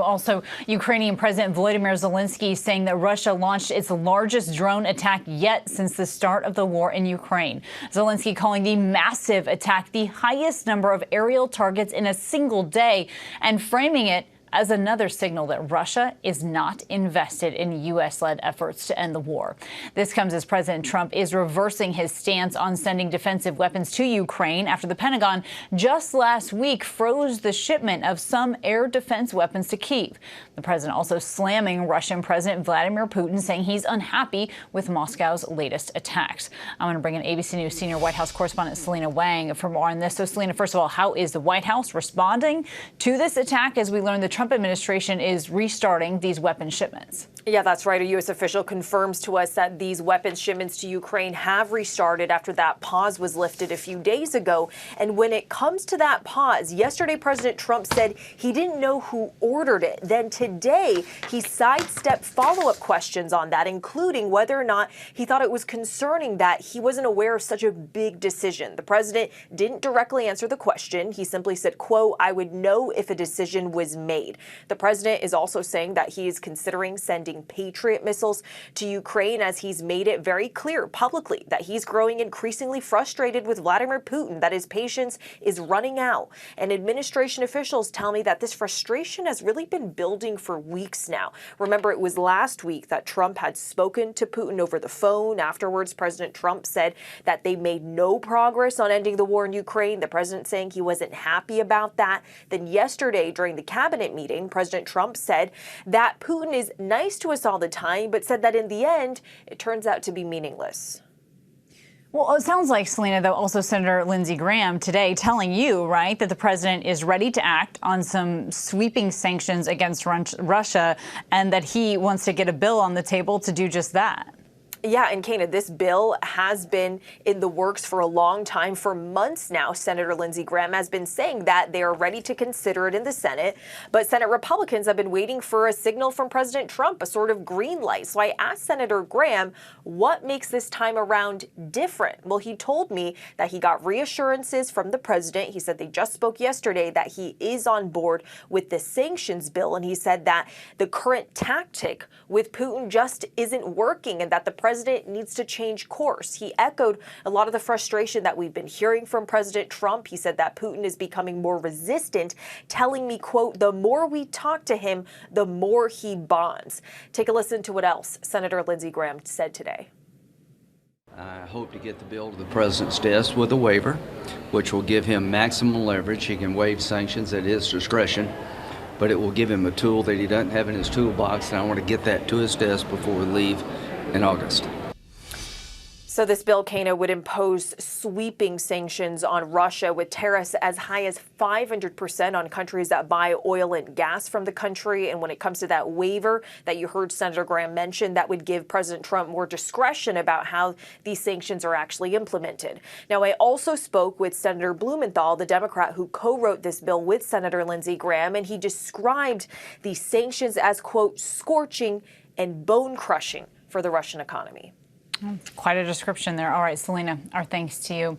Also, Ukrainian President Volodymyr Zelenskyy saying that Russia launched its largest drone attack yet since the start of the war in Ukraine. Zelenskyy calling the massive attack the highest number of aerial targets in a single day and framing it as another signal that Russia is not invested in U.S.-led efforts to end the war. This comes as President Trump is reversing his stance on sending defensive weapons to Ukraine after the Pentagon just last week froze the shipment of some air defense weapons to Kyiv. The president also slamming Russian President Vladimir Putin, saying he's unhappy with Moscow's latest attacks. I'm going to bring in ABC News senior White House correspondent Selena Wang for more on this. So, Selena, first of all, how is the White House responding to this attack as we learn the Trump administration is restarting these weapon shipments? Yeah, that's right. A U.S. official confirms to us that these weapons shipments to Ukraine have restarted after that pause was lifted a few days ago. And when it comes to that pause, yesterday President Trump said he didn't know who ordered it. Then today he sidestepped follow-up questions on that, including whether or not he thought it was concerning that he wasn't aware of such a big decision. The president didn't directly answer the question. He simply said, quote, "I would know if a decision was made." The president is also saying that he is considering sending Patriot missiles to Ukraine, as he's made it very clear publicly that he's growing increasingly frustrated with Vladimir Putin, that his patience is running out. And administration officials tell me that this frustration has really been building for weeks now. Remember, it was last week that Trump had spoken to Putin over the phone. Afterwards, President Trump said that they made no progress on ending the war in Ukraine. The president saying he wasn't happy about that. Then yesterday, during the cabinet meeting, President Trump said that Putin is nice to us all the time, but said that in the end, it turns out to be meaningless. Well, it sounds like, Selena, though, also Senator Lindsey Graham today telling you, right, that the president is ready to act on some sweeping sanctions against Russia and that he wants to get a bill on the table to do just that. Yeah, and Kana, this bill has been in the works for a long time. For months now, Senator Lindsey Graham has been saying that they are ready to consider it in the Senate. But Senate Republicans have been waiting for a signal from President Trump, a sort of green light. So I asked Senator Graham what makes this time around different. Well, he told me that he got reassurances from the president. He said they just spoke yesterday that he is on board with the sanctions bill. And he said that the current tactic with Putin just isn't working and that the president needs to change course. He echoed a lot of the frustration that we've been hearing from President Trump. He said that Putin is becoming more resistant, telling me, quote, "The more we talk to him, the more he bonds." Take a listen to what else Senator Lindsey Graham said today. I hope to get the bill to the president's desk with a waiver, which will give him maximum leverage. He can waive sanctions at his discretion, but it will give him a tool that he doesn't have in his toolbox, and I want to get that to his desk before we leave in August. So this bill, Kana, would impose sweeping sanctions on Russia with tariffs as high as 500% on countries that buy oil and gas from the country. And when it comes to that waiver that you heard Senator Graham mention, that would give President Trump more discretion about how these sanctions are actually implemented. Now, I also spoke with Senator Blumenthal, the Democrat who co-wrote this bill with Senator Lindsey Graham, and he described these sanctions as, quote, scorching and bone-crushing for the Russian economy. Quite a description there. All right, Selena, our thanks to you.